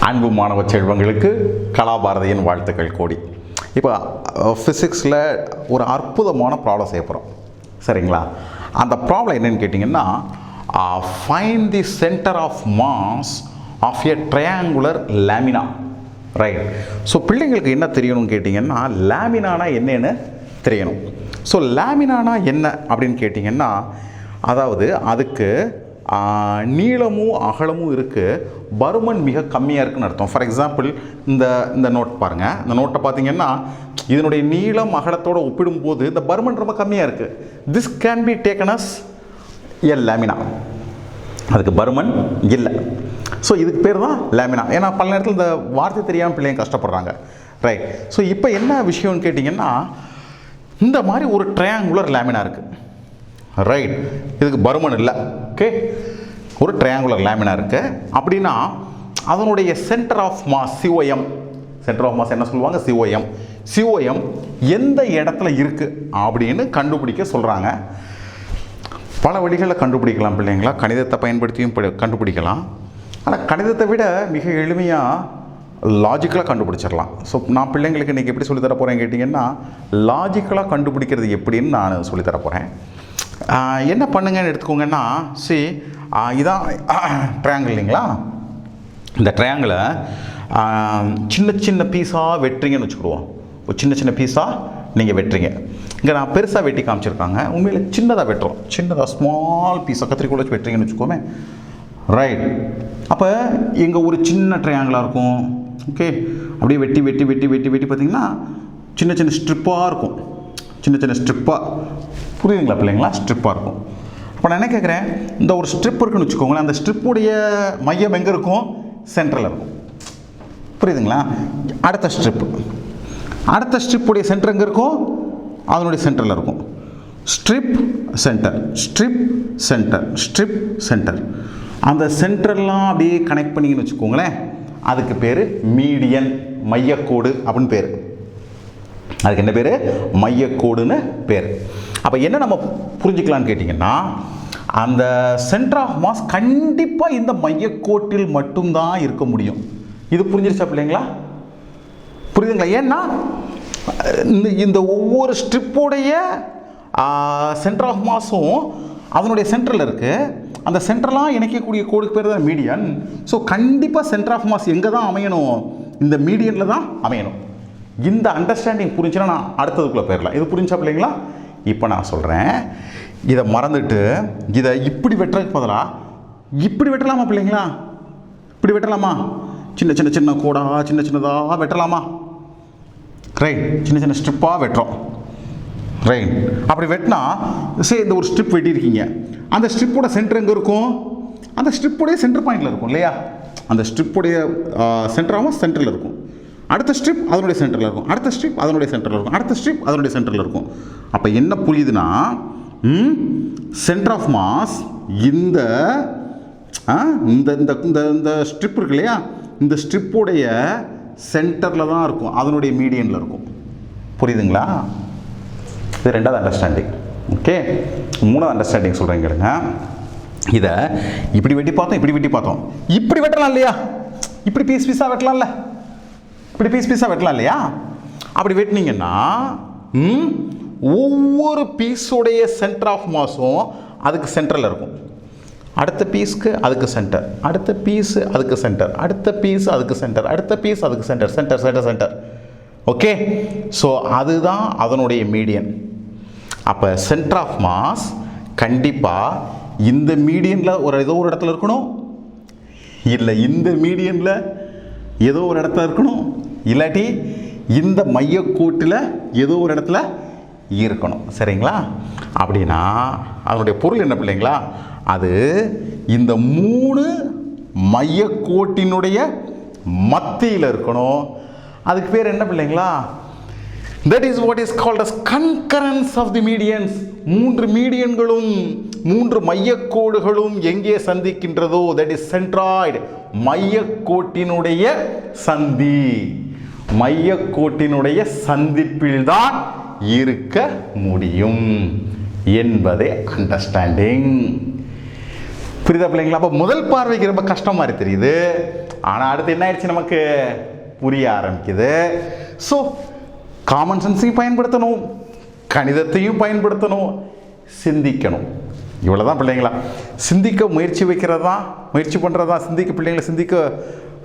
அன்பு மாணவ செல்வங்களுக்கு கலாபாரதியின் வாழ்த்துக்கள் கோடி. இப்போ ஃபிசிக்ஸில் ஒரு அற்புதமான ப்ராப்ளம் செய்ய போகிறோம், சரிங்களா? அந்த ப்ராப்ளம் என்னன்னு கேட்டிங்கன்னா, find the centre of mass of a triangular lamina, right? So பிள்ளைங்களுக்கு என்ன தெரியணும்னு கேட்டிங்கன்னா, லேமினானா என்னன்னு தெரியணும். ஸோ லேமினானா என்ன அப்படின்னு கேட்டிங்கன்னா, அதாவது அதுக்கு நீளமும் அகலமும் இருக்குது, பருமன் மிக கம்மியாக இருக்குன்னு அர்த்தம். ஃபார் எக்ஸாம்பிள் இந்த நோட் பாருங்கள். இந்த நோட்டை பார்த்தீங்கன்னா இதனுடைய நீளம் அகலத்தோடு ஒப்பிடும்போது இந்த பருமன் ரொம்ப கம்மியாக இருக்குது. This can be taken as a lamina. அதுக்கு பருமன் இல்லை. ஸோ இதுக்கு பேர் தான் லேமினா. ஏன்னா பல நேரத்தில் இந்த வார்த்தை தெரியாமல் பிள்ளைங்க கஷ்டப்படுறாங்க, ரைட்? ஸோ இப்போ என்ன விஷயம்னு கேட்டிங்கன்னா, இந்த மாதிரி ஒரு ட்ரையாங்குலர் லேமினா இருக்குது, ரைட்? இதுக்கு பருமன் இல்லை, ஓகே? ஒரு ட்ரையாங்குலர் லேமினா இருக்குது அப்படின்னா அதனுடைய centre of mass COM, centre of mass என்ன சொல்லுவாங்க? சிஓஎம். சிஓஎம் எந்த இடத்துல இருக்குது அப்படின்னு கண்டுபிடிக்க சொல்கிறாங்க. பல வழிகளில் கண்டுபிடிக்கலாம் பிள்ளைங்களா, கணிதத்தை பயன்படுத்தியும் கண்டுபிடிக்கலாம். ஆனால் கணிதத்தை விட மிக எளிமையாக லாஜிக்கலாக கண்டுபிடிச்சிடலாம். ஸோ நான் பிள்ளைங்களுக்கு இன்றைக்கி எப்படி சொல்லித்தர போகிறேன்னு கேட்டிங்கன்னா, லாஜிக்கலாக கண்டுபிடிக்கிறது எப்படின்னு நான் சொல்லித்தர போகிறேன். என்ன பண்ணுங்கன்னு எடுத்துக்கோங்கன்னா, இதான் ட்ரையாங்கிள் இல்லைங்களா? இந்த ட்ரையாங்கிளை சின்ன சின்ன பீஸாக வெட்டுறீங்கன்னு வச்சுக்கிடுவோம். ஒரு சின்ன சின்ன பீஸாக நீங்கள் வெட்டுறீங்க. இங்கே நான் பெருசாக வெட்டி காமிச்சிருக்காங்க, உண்மையில் சின்னதாக வெட்டுறோம். சின்னதாக ஸ்மால் பீஸாக கத்திரிக்கோல் வச்சு வெட்டுறீங்கன்னு வச்சுக்கோமே, ரைட்? அப்போ இங்கே ஒரு சின்ன ட்ரையாங்கிளாக இருக்கும், ஓகே? அப்படியே வெட்டி வெட்டி வெட்டி வெட்டி வெட்டி பார்த்திங்கன்னா சின்ன சின்ன ஸ்ட்ரிப்பாக இருக்கும், சின்ன சின்ன ஸ்ட்ரிப்பாக, புரியுதுங்களா பிள்ளைங்களா? ஸ்ட்ரிப்பாக இருக்கும். அப்போ நான் என்ன கேட்குறேன், இந்த ஒரு ஸ்ட்ரிப் இருக்குன்னு வச்சுக்கோங்களேன், அந்த ஸ்ட்ரிப்புடைய மையம் எங்கே இருக்கும்? சென்டரில் இருக்கும், புரியுதுங்களா? அடுத்த ஸ்ட்ரிப்புடைய சென்டர் எங்கே இருக்கும்? அதனுடைய சென்டரில் இருக்கும். Strip centre, strip centre, strip centre. அந்த சென்டர்லாம் அப்படியே கனெக்ட் பண்ணிங்கன்னு வச்சுக்கோங்களேன், அதுக்கு பேர் மீடியன், மையக்கோடு அப்படின்னு பேர். அதுக்கு என்ன பேர்? மையக்கோடுன்னு பேர். அப்போ என்ன நம்ம புரிஞ்சுக்கலான்னு கேட்டிங்கன்னா, அந்த சென்டர் ஆஃப் மாஸ் கண்டிப்பாக இந்த மையக்கோட்டில் மட்டும்தான் இருக்க முடியும். இது புரிஞ்சிருச்சா பிள்ளைங்களா? புரியுதுங்களா? ஏன்னா இந்த ஒவ்வொரு ஸ்ட்ரிப்போடைய சென்டர் ஆஃப் மாஸும் அதனுடைய சென்டரில் இருக்குது. அந்த சென்டர்லாம் இணைக்கக்கூடிய கோடுக்கு பேர் தான் மீடியன். ஸோ கண்டிப்பாக சென்டர் ஆஃப் மாஸ் எங்கே தான் அமையணும்? இந்த மீடியனில் தான் அமையணும். இந்த அண்டர்ஸ்டாண்டிங் புரிஞ்சுன்னா நான் அடுத்ததுக்குள்ளே போயிடலாம். இது புரிஞ்சா பிள்ளைங்களா? இப்போ நான் சொல்கிறேன், இதை மறந்துட்டு இதை இப்படி வெட்டுறதுக்கு பதிலாக இப்படி வெட்டலாமா பிள்ளைங்களா? இப்படி வெட்டலாமா? சின்ன சின்ன சின்ன கோடாக சின்ன சின்னதாக வெட்டலாமா? ரைட்? சின்ன சின்ன ஸ்ட்ரிப்பாக வெட்டுறோம், ரைட்? அப்படி வெட்டினா இந்த ஒரு ஸ்ட்ரிப் வெட்டியிருக்கீங்க, அந்த ஸ்ட்ரிப்போட சென்டர் எங்கே இருக்கும்? அந்த ஸ்ட்ரிப்போடைய சென்டர் பாயிண்டில் இருக்கும் இல்லையா? அந்த ஸ்ட்ரிப்போடைய சென்டராகவும் சென்டரில் இருக்கும். அடுத்த ஸ்ட்ரிப் அதனுடைய சென்டரில் இருக்கும், அடுத்த ஸ்ட்ரிப் அதனுடைய சென்டரில் இருக்கும், அடுத்த ஸ்ட்ரிப் அதனுடைய சென்டரில் இருக்கும். அப்போ என்ன புரியுதுன்னா, சென்டர் ஆஃப் மாஸ் இந்த இந்த ஸ்ட்ரிப் இருக்கு இல்லையா, இந்த ஸ்ட்ரிப்புடைய சென்டரில் தான் இருக்கும், அதனுடைய மீடியனில் இருக்கும். புரியுதுங்களா? இது ரெண்டாவது அண்டர்ஸ்டாண்டிங், ஓகே? மூணாவது அண்டர்ஸ்டாண்டிங் சொல்கிறேன் கேளுங்க. இதை இப்படி வெட்டி பார்த்தோம், இப்படி வெட்டி பார்த்தோம், இப்படி வெட்டலாம் இல்லையா? இப்படி பீஸ் பீஸாக வெட்டலாம்ல, இப்படி பீஸ் பீஸாக வெட்டலாம் இல்லையா? அப்படி வெட்டினீங்கன்னா ஒவ்வொரு பீஸுடைய சென்டர் ஆஃப் மாஸும் அதுக்கு சென்டரில் இருக்கும். அடுத்த பீஸ்க்கு அதுக்கு சென்டர், அடுத்த பீஸு அதுக்கு சென்டர், அடுத்த பீஸ் அதுக்கு சென்டர், அடுத்த பீஸ் அதுக்கு centre, centre centre centre, okay? So அதுதான் அதனுடைய மீடியன். அப்போ சென்டர் ஆஃப் மாஸ் கண்டிப்பாக இந்த மீடியனில் ஏதோ ஒரு இடத்துல இருக்கணும், இல்லை இந்த மீடியனில் ஏதோ ஒரு இடத்துல இருக்கணும், இல்லாட்டி இந்த மையக்கோட்டில் ஏதோ ஒரு இடத்துல இருக்கணும், சரிங்களா? அப்படின்னா அதனுடைய பொருள் என்ன பிள்ளைங்களா? அது இந்த மூணு மையக்கோட்டினுடைய மத்தியில் இருக்கணும். அதுக்கு பேர் என்ன பிள்ளைங்களா? That is what is called as concurrence of the medians. மூன்று மீடியன்களும் மூன்று மையக்கோடுகளும் எங்கே சந்திக்கின்றதோ, that is centroid, மையக்கோட்டினுடைய சந்தி, மையக்கோட்டினுடைய சந்திப்பில்தான் இருக்க முடியும் என்பதே அண்டர்ஸ்டாண்டிங். புரியுதா பிள்ளைங்களா? அப்போ முதல் பார்வைக்கு ரொம்ப கஷ்டம் மாதிரி தெரியுது, ஆனால் அடுத்து என்ன ஆயிடுச்சு, நமக்கு புரிய ஆரம்பிக்குது. ஸோ காமன் சென்ஸையும் பயன்படுத்தணும், கணிதத்தையும் பயன்படுத்தணும், சிந்திக்கணும். இவ்வளோதான் பிள்ளைங்களா. சிந்திக்க முயற்சி வைக்கிறது தான், முயற்சி பண்ணுறது தான், பிள்ளைங்களை சிந்திக்க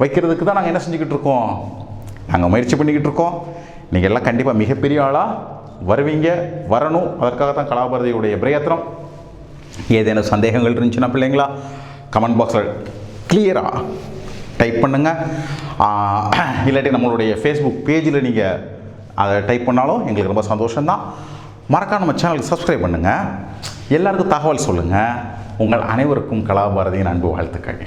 வைக்கிறதுக்கு தான் நாங்கள் என்ன செஞ்சுக்கிட்டு இருக்கோம், நாங்கள் முயற்சி பண்ணிக்கிட்டு இருக்கோம். நீங்கள் எல்லாம் கண்டிப்பாக மிகப்பெரிய ஆளாக வருவீங்க, வரணும். அதற்காக தான் கலாபாரதியுடைய பிரயத்தனம். ஏதேனும் சந்தேகங்கள் இருந்துச்சுன்னா பிள்ளைங்களா கமெண்ட் பாக்ஸில் கிளியராக டைப் பண்ணுங்கள். இல்லாட்டி நம்மளுடைய ஃபேஸ்புக் பேஜில் நீங்கள் அதை டைப் பண்ணாலும் எங்களுக்கு ரொம்ப சந்தோஷம்தான். மறக்காம நம்ம சேனலுக்கு சப்ஸ்கிரைப் பண்ணுங்கள். எல்லாருக்கும் தகவல் சொல்லுங்கள். உங்கள் அனைவருக்கும் கலாபாரதியின் அன்பு வாழ்த்துக்கள்.